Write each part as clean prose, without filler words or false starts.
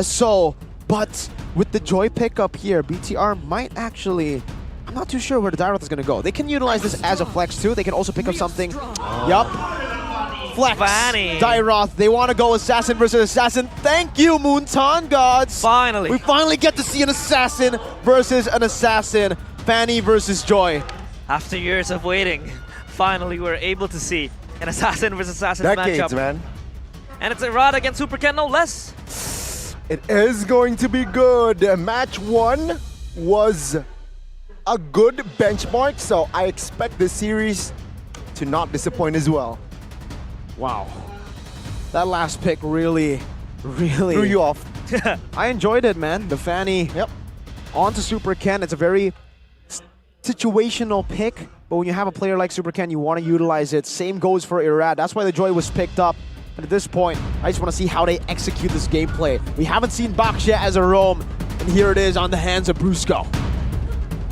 So, but with the Joy pickup here, BTR might actually... I'm not too sure where the Dairoth is going to go. They can utilize this as a flex too. They can also pick up something. Yup. Flex. Fanny. Dairoth. They want to go assassin versus assassin. Thank you, Moonton gods. Finally. We finally get to see an assassin versus an assassin. Fanny versus Joy. After years of waiting, finally we're able to see an assassin versus assassin Decades, matchup. man. And it's a Rod against Super Ken, no less. It is going to be good. Match 1 was a good benchmark, so I expect this series to not disappoint as well. Wow. That last pick really Threw you off. I enjoyed it, man. The Fanny onto Super Ken. It's a very situational pick, but when you have a player like Super Ken, you want to utilize it. Same goes for Irad. That's why the Joy was picked up. But at this point, I just want to see how they execute this gameplay. We haven't seen Baksha as a roam, and here it is on the hands of Brusco.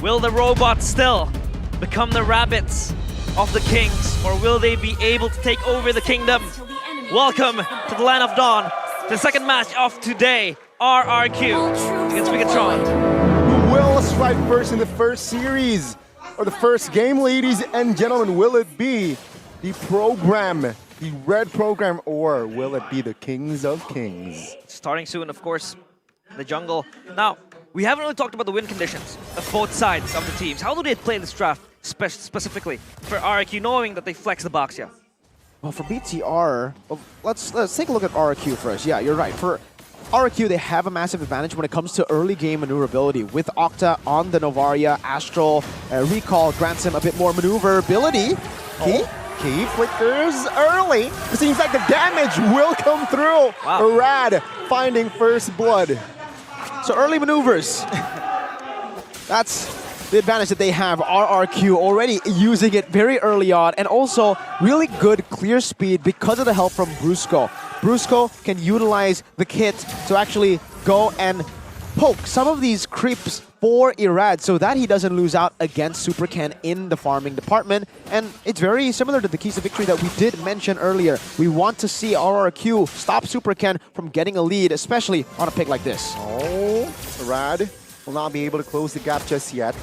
Will the robots still become the rabbits of the kings, or will they be able to take over the kingdom? Welcome to the Land of Dawn, the second match of today, RRQ against Bigetron. Who will strike first in the first series? Or the first game, ladies and gentlemen? Will it be the program, the red program, or will it be the Kings of Kings? Starting soon, of course, the jungle. Now, we haven't really talked about the win conditions of both sides of the teams. How do they play this draft specifically for RRQ, knowing that they flex the box, yeah? Well, for BTR, let's take a look at RRQ first. Yeah, you're right. For RRQ, they have a massive advantage when it comes to early game maneuverability. With Octa on the Novaria, Astral Recall grants him a bit more maneuverability. Key flickers early. It seems like the damage will come through. Wow. Irad finding first blood. So early maneuvers. That's the advantage that they have. RRQ already using it very early on, and also really good clear speed because of the help from Brusco. Brusco can utilize the kit to actually go and poke some of these creeps for Irad so that he doesn't lose out against Super Ken in the farming department. And it's very similar to the keys to victory that we did mention earlier. We want to see RRQ stop Super Ken from getting a lead, especially on a pick like this. Oh, Irad will not be able to close the gap just yet.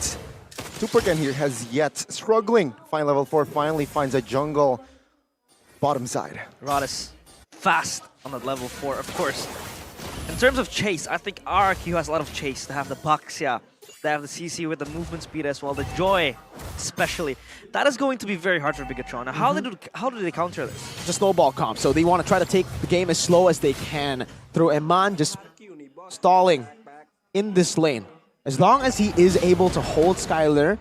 Super Ken here has yet struggling. Find level 4, finally finds a jungle bottom side. Rod is fast on that level 4, of course. In terms of chase, I think RRQ has a lot of chase. They have the Baksha, they have the CC with the movement speed as well, the Joy especially. That is going to be very hard for Bigetron. Now, how do they counter this? It's a snowball comp, so they want to try to take the game as slow as they can through Eman just stalling in this lane. As long as he is able to hold Skylar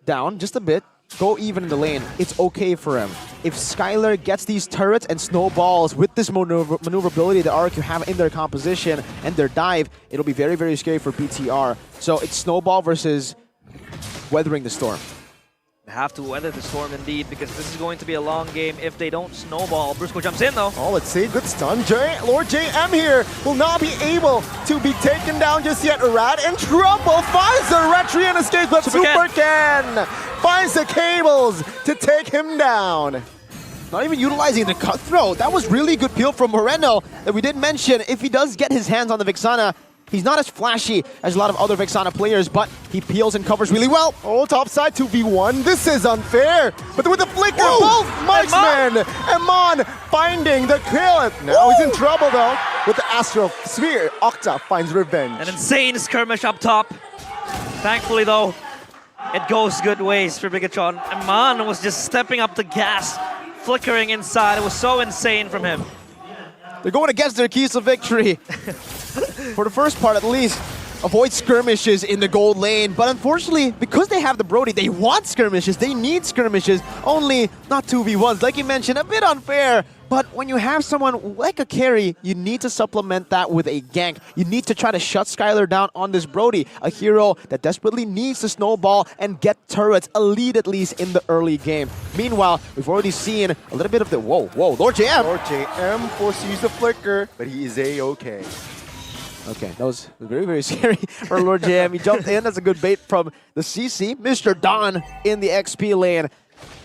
down just a bit, go even in the lane, it's okay for him. If Skylar gets these turrets and snowballs with this maneuverability that RRQ have in their composition and their dive, it'll be very, very scary for BTR. So it's snowball versus weathering the storm. They have to weather the storm indeed, because this is going to be a long game if they don't snowball. Brusco jumps in though. Oh, let's see, good stun. Lord JM here will not be able to be taken down just yet. Irad in trouble, finds the retry and escapes, but Super Ken finds the cables to take him down. Not even utilizing the cutthroat. That was really good peel from Moreno that we didn't mention. If he does get his hands on the Vixana, he's not as flashy as a lot of other Vixana players, but he peels and covers really well. Oh, top side 2v1. This is unfair. But with the flicker, both marksmen. Eman finding the kill. Now he's in trouble though. With the Astral Sphere, Octa finds revenge. An insane skirmish up top. Thankfully though, it goes good ways for Bigetron. Eman was just stepping up the gas, flickering inside. It was so insane from him. They're going against their keys to victory. For the first part at least, avoid skirmishes in the gold lane. But unfortunately, because they have the Brody, they want skirmishes. They need skirmishes, only not 2v1s. Like you mentioned, a bit unfair. But when you have someone like a carry, you need to supplement that with a gank. You need to try to shut Skylar down on this Brody, a hero that desperately needs to snowball and get turrets, a lead at least in the early game. Meanwhile, we've already seen a little bit of the, whoa, Lord JM. Lord JM forced to use the flicker, but he is a-okay. Okay, that was very, very scary for Lord JM. He jumped in. That's a good bait from the CC. Mr. Don in the XP lane.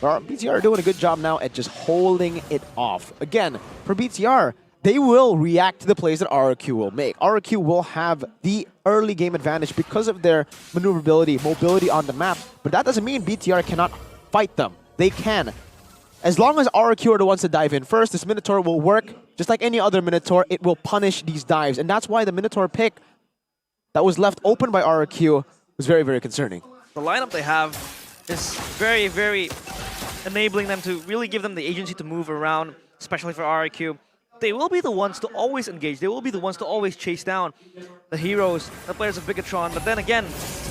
BTR are doing a good job now at just holding it off. Again, for BTR, they will react to the plays that RRQ will make. RRQ will have the early game advantage because of their maneuverability, mobility on the map, but that doesn't mean BTR cannot fight them. They can. As long as RRQ are the ones to dive in first, this Minotaur will work just like any other Minotaur. It will punish these dives, and that's why the Minotaur pick that was left open by RRQ was very, very concerning. The lineup they have is very, very enabling them to really give them the agency to move around, especially for RRQ. They will be the ones to always engage. They will be the ones to always chase down the heroes, the players of Bigetron. But then again,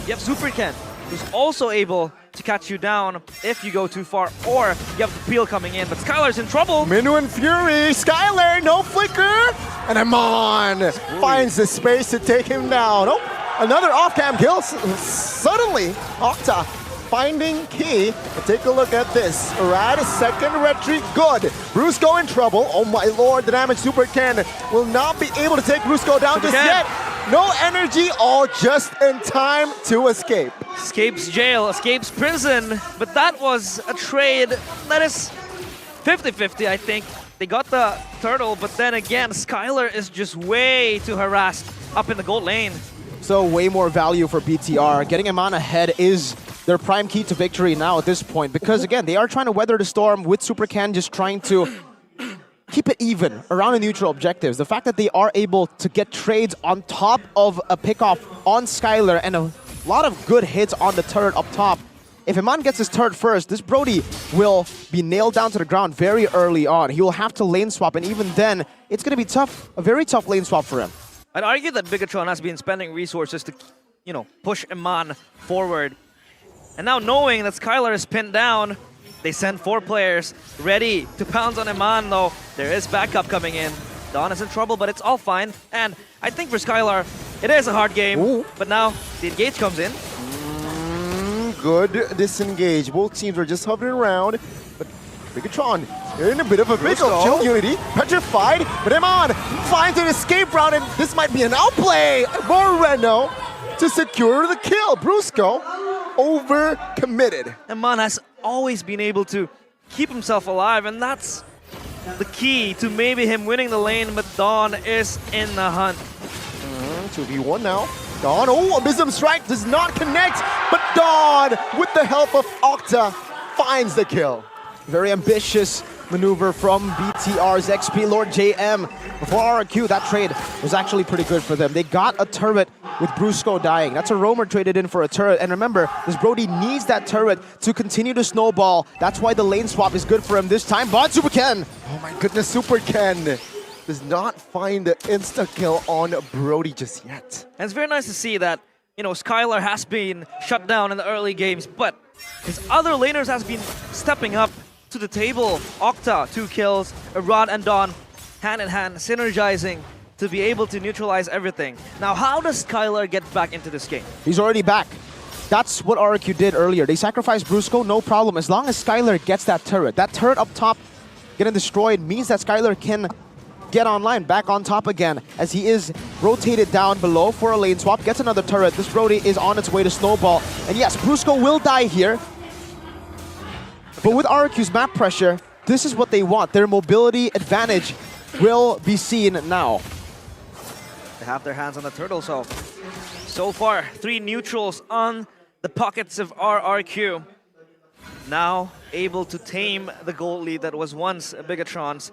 you have SUBSCRIBE, who's also able to catch you down if you go too far, or you have the peel coming in. But Skylar's in trouble. Minu and Fury, Skylar, no flicker, and Amon finds the space to take him down. Oh, another off-cam kill. Suddenly, Octa finding Key. But take a look at this. Rad, second retreat, good. Brusco in trouble. Oh my lord, the damage SUBSCRIBE will not be able to take Brusco down just yet. No energy, all just in time to escape. Escapes jail, escapes prison, but that was a trade that is 50-50, I think. They got the turtle, but then again, Skylar is just way too harassed up in the gold lane. So way more value for BTR. Getting him on ahead is their prime key to victory now at this point, because again, they are trying to weather the storm with SUBSCRIBE just trying to keep it even around the neutral objectives. The fact that they are able to get trades on top of a pickoff on Skylar and a lot of good hits on the turret up top. If Iman gets his turret first, this Brody will be nailed down to the ground very early on. He will have to lane swap, and even then, it's going to be tough, a very tough lane swap for him. I'd argue that Bigetron has been spending resources to, push Iman forward. And now knowing that Skylar is pinned down, they send 4 players ready to pounce on Iman, though there is backup coming in. Dawn is in trouble, but it's all fine. And I think for Skylar, it is a hard game. Ooh. But now the engage comes in. Good disengage. Both teams are just hovering around. But Bigetron in a bit of a pickle. Chill Unity, petrified, but Iman finds an escape route, and this might be an outplay. Moreno to secure the kill. Brusco over-committed. Iman has always been able to keep himself alive, and that's the key to maybe him winning the lane, but Dawn is in the hunt. 2v1 now. Dawn, oh, Abysm Strike does not connect, but Dawn, with the help of Octa, finds the kill. Very ambitious maneuver from BTR's XP Lord JM. Before RRQ, that trade was actually pretty good for them. They got a turret with Brusco dying. That's a roamer traded in for a turret. And remember, this Brody needs that turret to continue to snowball. That's why the lane swap is good for him this time. But SUBSCRIBE! Oh my goodness, SUBSCRIBE does not find the insta-kill on Brody just yet. And it's very nice to see that, Skylar has been shut down in the early games, but his other laners has been stepping up to the table. Octa, 2 kills, Rod and Dawn, hand in hand, synergizing to be able to neutralize everything. Now, how does Skylar get back into this game? He's already back. That's what RRQ did earlier. They sacrificed Brusco, no problem. As long as Skylar gets that turret up top getting destroyed means that Skylar can get online, back on top again, as he is rotated down below for a lane swap, gets another turret. This Brody is on its way to snowball. And yes, Brusco will die here. But with RRQ's map pressure, this is what they want. Their mobility advantage will be seen now. They have their hands on the turtle, so far, 3 neutrals on the pockets of RRQ. Now able to tame the gold lead that was once Bigetron's.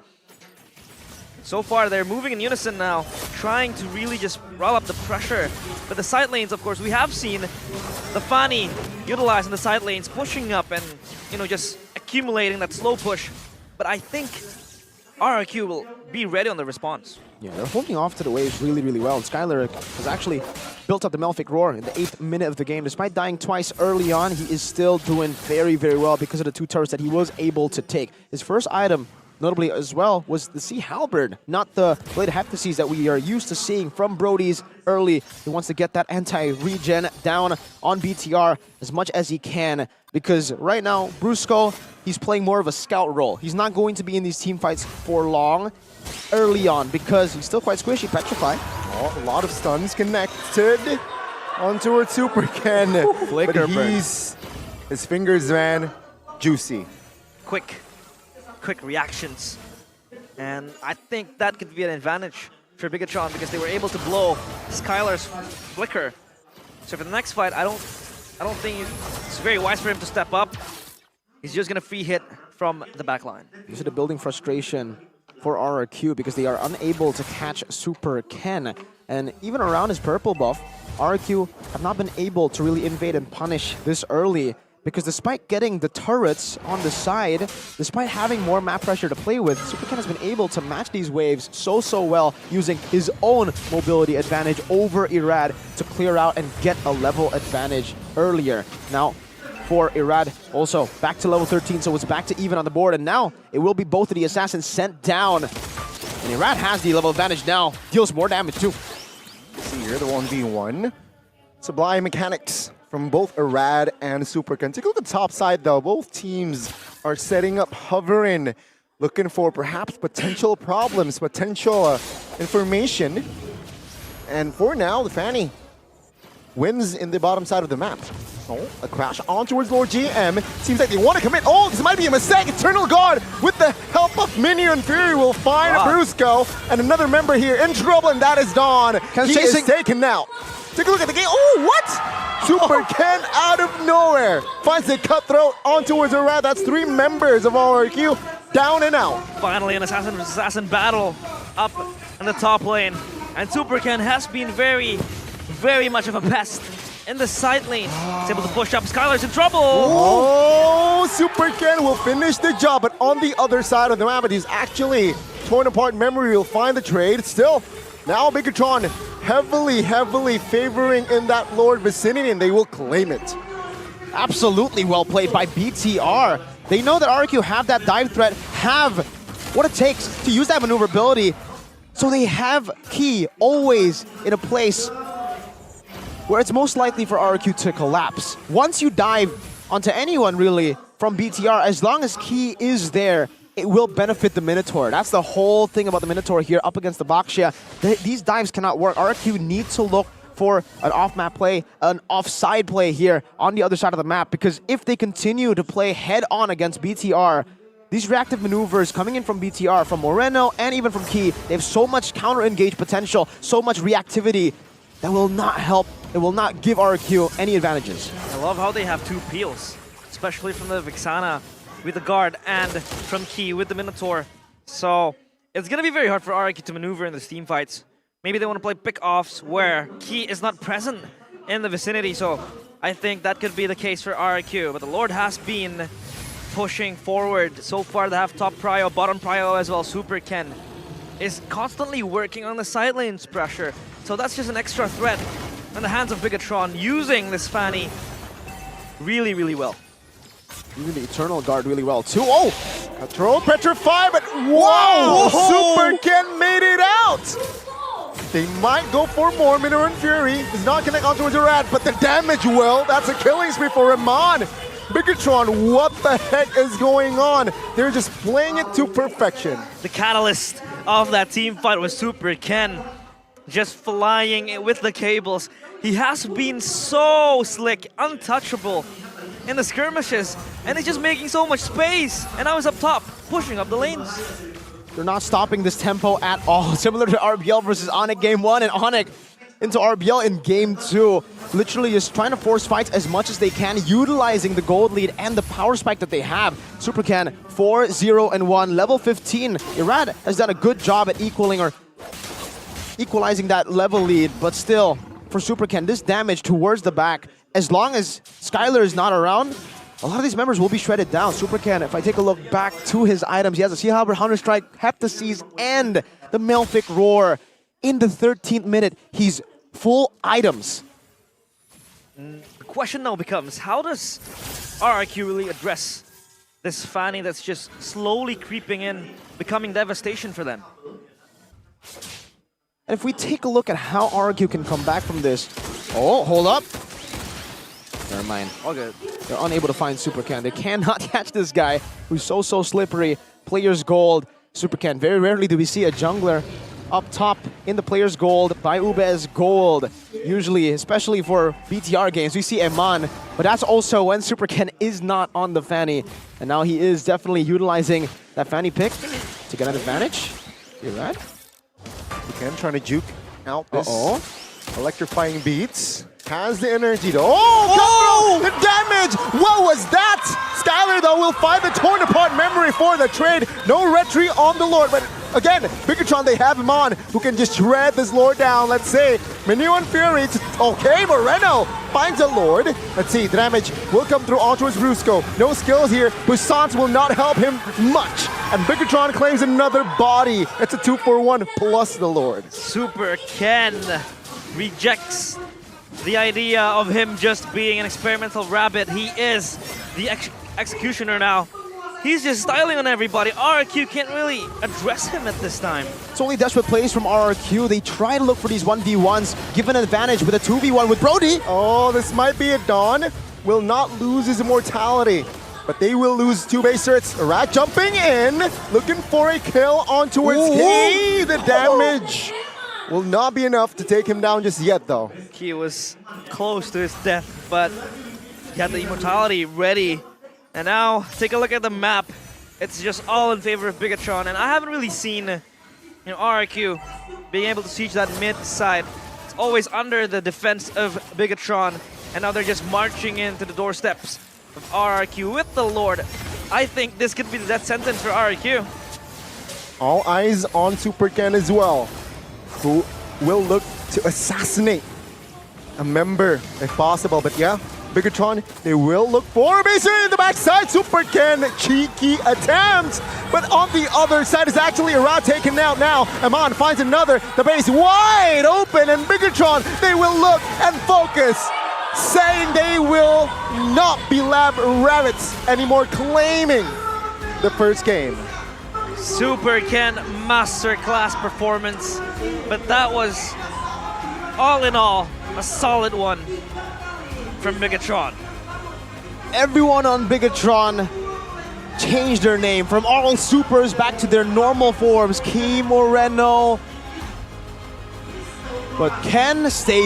So far, they're moving in unison now, trying to really just roll up the pressure. But the side lanes, of course, we have seen the Fanny utilizing the side lanes, pushing up and, just accumulating that slow push. But I think RRQ will be ready on the response. Yeah, they're holding off to the waves really, really well. And Skylar has actually built up the Malefic Roar in the 8th minute of the game. Despite dying twice early on, he is still doing very, very well because of the 2 turrets that he was able to take. His first item, notably as well, was the Sea Halberd, not the Blade of Hephaestus that we are used to seeing from Brody's early. He wants to get that anti-regen down on BTR as much as he can, because right now, Brusco, he's playing more of a scout role. He's not going to be in these team fights for long early on because he's still quite squishy, petrified. Oh, a lot of stuns connected onto our SUBSCRIBE. Flicker But his fingers, man, juicy. Quick reactions. And I think that could be an advantage for Bigetron because they were able to blow Skylar's flicker. So for the next fight, I don't think it's very wise for him to step up. He's just gonna free hit from the back line. This is the building frustration for RRQ because they are unable to catch Super Ken. And even around his purple buff, RRQ have not been able to really invade and punish this early. Because despite getting the turrets on the side, despite having more map pressure to play with, Super Ken has been able to match these waves so well, using his own mobility advantage over Irad to clear out and get a level advantage earlier. Now, for Irad, also back to level 13, so it's back to even on the board, and now it will be both of the assassins sent down. And Irad has the level advantage now, deals more damage too. See here, the 1v1. Sublime mechanics from both Irad and Super Ken. Take a look at the top side though. Both teams are setting up, hovering, looking for perhaps potential problems, potential information. And for now, the Fanny wins in the bottom side of the map. Oh, a crash on towards Lord JM. Seems like they want to commit. Oh, this might be a mistake. Eternal Guard with the help of Minion Fury will find Brusco. And another member here in trouble, and that is Dawn. He is taken now. Take a look at the game. Oh, what? Super Ken out of nowhere finds the cutthroat on towards Irad. That's 3 members of RRQ down and out. Finally, an assassin versus assassin battle up in the top lane. And Super Ken has been very much of a pest in the side lane. He's able to push up. Skylar's in trouble. Oh, Super Ken will finish the job, but on the other side of the map, he's actually torn apart. Memory will find the trade. Still, now Bigetron heavily favoring in that Lord vicinity, and they will claim it. Absolutely well played by BTR. They know that RRQ have that dive threat, have what it takes to use that maneuverability. So they have Key always in a place where it's most likely for RRQ to collapse. Once you dive onto anyone really from BTR, as long as Key is there, it will benefit the Minotaur. That's the whole thing about the Minotaur here up against the Baxia. These dives cannot work. RRQ needs to look for an off-map play, an offside play here on the other side of the map, because if they continue to play head-on against BTR, these reactive maneuvers coming in from BTR, from Moreno, and even from Key, they have so much counter-engage potential, so much reactivity, that will not help, it will not give RRQ any advantages. I love how they have 2 peels, especially from the Vixana with the guard and from Key with the Minotaur. So it's going to be very hard for RRQ to maneuver in the team fights. Maybe they want to play pick-offs where Key is not present in the vicinity. So I think that could be the case for RRQ. But the Lord has been pushing forward. So far they have top prio, bottom prio as well. Super Ken is constantly working on the side lane's pressure. So that's just an extra threat in the hands of Bigetron, using this Fanny really well. Even the Eternal Guard really well too. Oh! Control petrify, but wow! Super Ken made it out! They might go for more. Minotaur Fury is not connect onto Irad, but the damage will. That's a killing spree for Rahman. Bigetron, what the heck is going on? They're just playing it to perfection. The catalyst of that team fight was Super Ken, just flying with the cables. He has been so slick, untouchable in the skirmishes, and he's just making so much space. And now he's up top, pushing up the lanes. They're not stopping this tempo at all. Similar to RBL versus Onyx game 1, and Onyx into RBL in game 2. Literally just trying to force fights as much as they can, utilizing the gold lead and the power spike that they have. Super Ken 4-0-1, level 15. Irad has done a good job at equalizing that level lead, but still, for Super Ken, this damage towards the back, as long as Skylar is not around, a lot of these members will be shredded down. Super Ken, if I take a look back to his items, he has a Sea Halberd, Hunter Strike, Heptaseas, and the Malefic Roar. In the 13th minute, he's full items. The question now becomes, how does RRQ really address this Fanny that's just slowly creeping in, becoming devastation for them? And if we take a look at how RRQ can come back from this... Oh, hold up. Never mind. All good. They're unable to find Super Ken. They cannot catch this guy who's so slippery. Player's gold. Super Ken. Very rarely do we see a jungler up top in the player's gold by Ube's gold. Usually, especially for BTR games, we see Eman, but that's also when Super Ken is not on the Fanny. And now he is definitely utilizing that Fanny pick to get an advantage. You're right. Again, trying to juke out this Uh-oh. electrifying beats. Has the energy though. Oh! The damage! What was that? Skylar though will find the torn apart memory for the trade. No retreat on the Lord, but again, Bigetron, they have him on, who can just shred this Lord down. Let's see. Menu and Fury. Okay, Moreno finds a Lord. Let's see, the damage will come through on towards Rusco. No skills here. Bussant will not help him much. And Bigetron claims another body. It's a 2-for-1 plus the Lord. Super Ken rejects the idea of him just being an experimental rabbit. He is the executioner now. He's just styling on everybody. RRQ can't really address him at this time. It's only desperate plays from RRQ. They try to look for these 1v1s, give an advantage with a 2v1 with Brody. Oh, this might be it. Dawn will not lose his immortality, but they will lose 2 base turrets. Rat jumping in, looking for a kill on towards Key. The damage will not be enough to take him down just yet, though. He was close to his death, but he had the immortality ready. And now, take a look at the map. It's just all in favor of Bigetron, and I haven't really seen RRQ being able to siege that mid side. It's always under the defense of Bigetron, and now they're just marching into the doorsteps of RRQ with the Lord. I think this could be the death sentence for RRQ. All eyes on Super Ken as well, who will look to assassinate a member if possible. But yeah, Bigetron, they will look for Mason in the backside. Super Ken, cheeky attempt. But on the other side is actually a route taken out now. Amon finds another. The base wide open, and Bigetron, they will look and focus, saying they will not be lab rabbits anymore, claiming the first game. Super Ken masterclass performance, but that was all in all a solid one from Bigetron. Everyone on Bigetron changed their name from all supers back to their normal forms. Key, Moreno, but Ken stayed